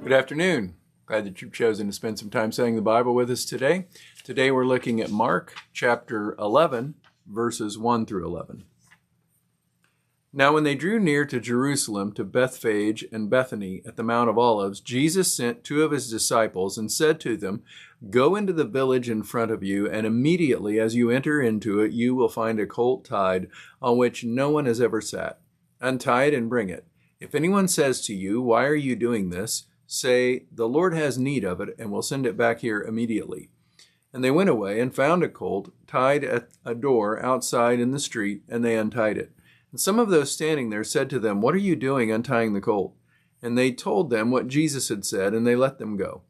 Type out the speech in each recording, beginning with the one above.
Good afternoon. Glad that you've chosen to spend some time studying the Bible with us today. Today we're looking at Mark chapter 11, verses 1 through 11. Now when they drew near to Jerusalem, to Bethphage and Bethany at the Mount of Olives, Jesus sent two of his disciples and said to them, "Go into the village in front of you, and immediately as you enter into it, you will find a colt tied on which no one has ever sat. Untie it and bring it. If anyone says to you, 'Why are you doing this?' say, 'The Lord has need of it, and will send it back here immediately.'" And they went away and found a colt tied at a door outside in the street, and they untied it. And some of those standing there said to them, "What are you doing untying the colt?" And they told them what Jesus had said, and they let them go.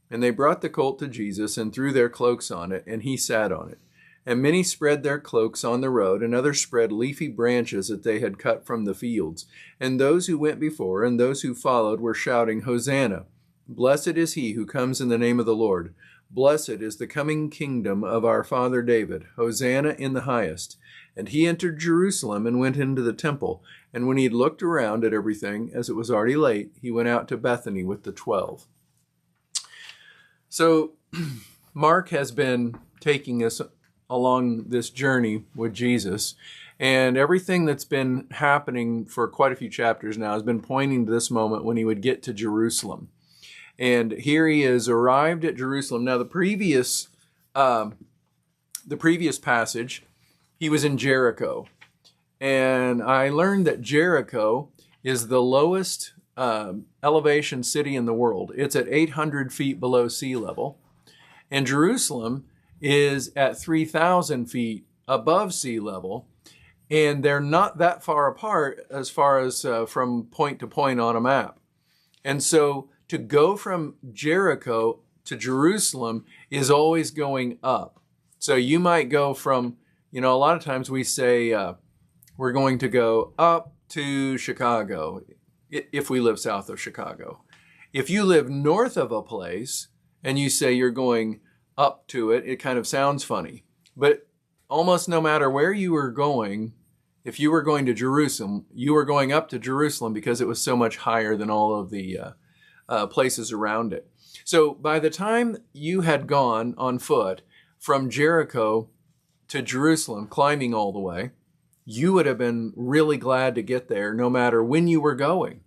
And they brought the colt to Jesus and threw their cloaks on it, and he sat on it. And many spread their cloaks on the road, and others spread leafy branches that they had cut from the fields. And those who went before and those who followed were shouting, "Hosanna! Blessed is he who comes in the name of the Lord. Blessed is the coming kingdom of our father David. Hosanna in the highest." And he entered Jerusalem and went into the temple. And when he had looked around at everything, as it was already late, he went out to Bethany with the 12. So Mark has been taking us along this journey with Jesus, and everything that's been happening for quite a few chapters now has been pointing to this moment when he would get to Jerusalem. And here he is arrived at Jerusalem. Now the previous passage, he was in Jericho, and I learned that Jericho is the lowest elevation city in the world. It's at 800 feet below sea level, and Jerusalem is at 3,000 feet above sea level, and they're not that far apart as far as from point to point on a map. And so to go from Jericho to Jerusalem is always going up. So you might go from, a lot of times we say we're going to go up to Chicago if we live south of Chicago. If you live north of a place and you say you're going up to it, it kind of sounds funny. But almost no matter where you were going, if you were going to Jerusalem, you were going up to Jerusalem because it was so much higher than all of the places around it. So by the time you had gone on foot from Jericho to Jerusalem, climbing all the way, you would have been really glad to get there no matter when you were going.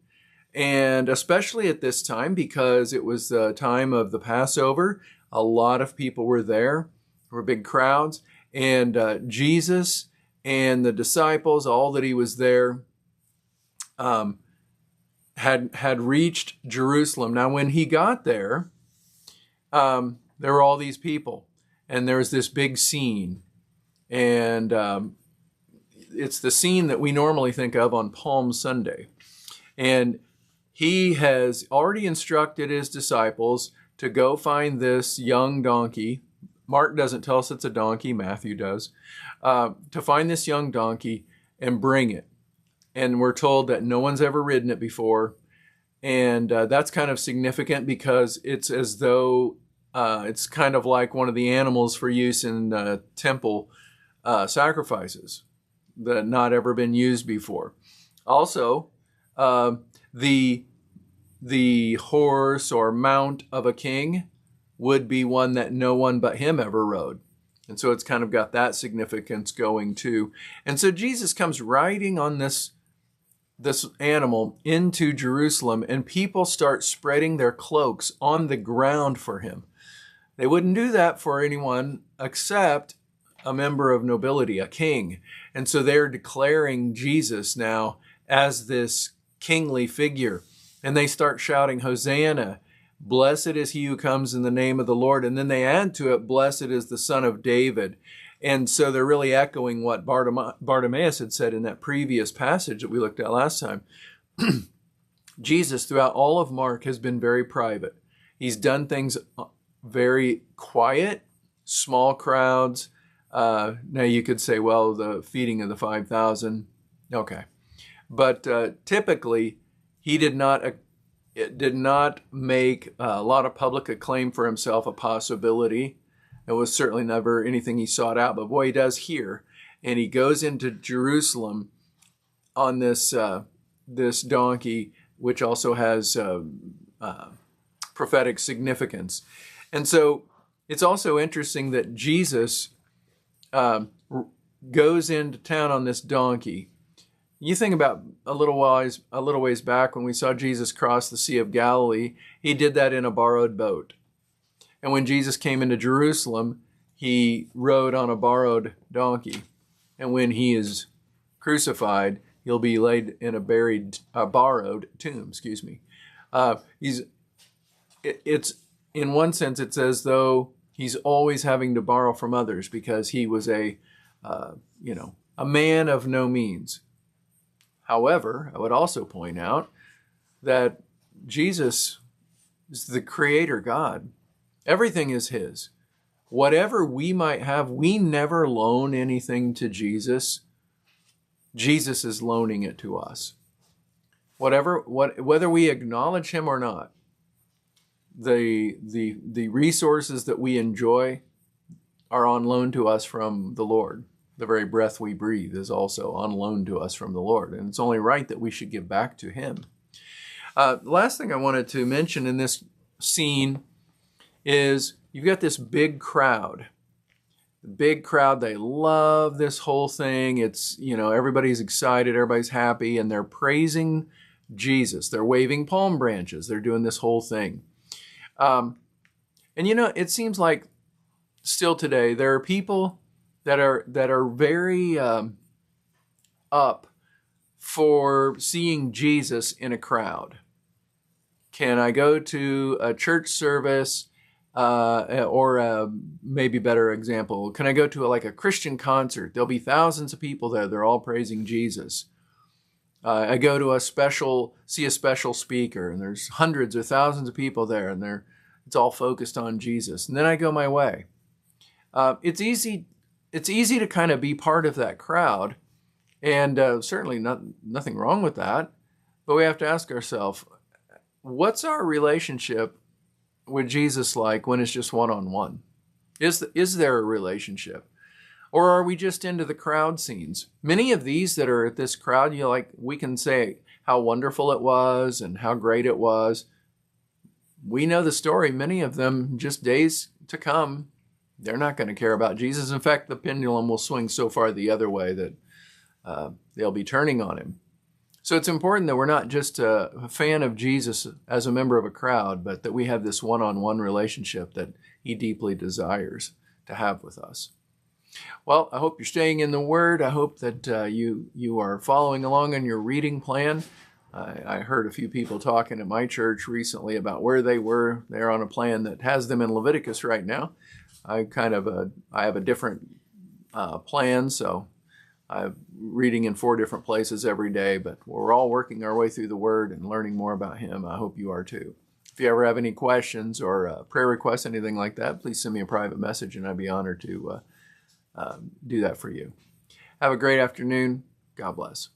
And especially at this time, because it was the time of the Passover, a lot of people were there. There were big crowds. And Jesus and the disciples, all that he was there, had reached Jerusalem. Now, when he got there, there were all these people. And there was this big scene. And it's the scene that we normally think of on Palm Sunday. And he has already instructed his disciples to go find this young donkey. Mark doesn't tell us it's a donkey, Matthew does. To find this young donkey and bring it. And we're told that no one's ever ridden it before. And that's kind of significant because it's as though it's kind of like one of the animals for use in temple sacrifices that had not ever been used before. Also, the horse or mount of a king would be one that no one but him ever rode. And so it's kind of got that significance going too. And so Jesus comes riding on this animal into Jerusalem, and people start spreading their cloaks on the ground for him. They wouldn't do that for anyone except a member of nobility, a king. And so they're declaring Jesus now as this kingly figure. And they start shouting, "Hosanna, blessed is he who comes in the name of the Lord." And then they add to it, "Blessed is the Son of David." And so they're really echoing what Bartimaeus had said in that previous passage that we looked at last time. Jesus, throughout all of Mark, has been very private. He's done things very quiet, small crowds. Now you could say, well, the feeding of the 5,000. Okay. But typically, he did not make a lot of public acclaim for himself a possibility. It was certainly never anything he sought out, but boy, he does here. And he goes into Jerusalem on this donkey, which also has prophetic significance. And so it's also interesting that Jesus goes into town on this donkey. You think about a little ways back when we saw Jesus cross the Sea of Galilee, he did that in a borrowed boat. And when Jesus came into Jerusalem, he rode on a borrowed donkey. And when he is crucified, he'll be laid in a borrowed tomb, It's in one sense, it's as though he's always having to borrow from others because he was a man of no means. However, I would also point out that Jesus is the creator God. Everything is his. Whatever we might have, we never loan anything to Jesus. Jesus is loaning it to us. Whether we acknowledge him or not, the resources that we enjoy are on loan to us from the Lord. The very breath we breathe is also on loan to us from the Lord, and it's only right that we should give back to him. Last thing I wanted to mention in this scene is you've got this big crowd. The big crowd, they love this whole thing. It's, everybody's excited, everybody's happy, and they're praising Jesus. They're waving palm branches. They're doing this whole thing. And it seems like still today there are people that are very up for seeing Jesus in a crowd. Can I go to a church service, or maybe better example, can I go to a Christian concert? There'll be thousands of people there. They're all praising Jesus. I go to see a special speaker, and there's hundreds or thousands of people there, and it's all focused on Jesus. And then I go my way. It's easy to kind of be part of that crowd, and certainly nothing wrong with that. But we have to ask ourselves, what's our relationship with Jesus like when it's just one-on-one? Is there a relationship? Or are we just into the crowd scenes? Many of these that are at this crowd, we can say how wonderful it was and how great it was. We know the story. Many of them, just days to come, they're not going to care about Jesus. In fact, the pendulum will swing so far the other way that they'll be turning on him. So it's important that we're not just a fan of Jesus as a member of a crowd, but that we have this one-on-one relationship that he deeply desires to have with us. Well, I hope you're staying in the Word. I hope that you are following along on your reading plan. I heard a few people talking at my church recently about where they were. They're on a plan that has them in Leviticus right now. I have a different plan, so I'm reading in 4 different places every day, but we're all working our way through the Word and learning more about him. I hope you are too. If you ever have any questions or prayer requests, anything like that, please send me a private message, and I'd be honored to do that for you. Have a great afternoon. God bless.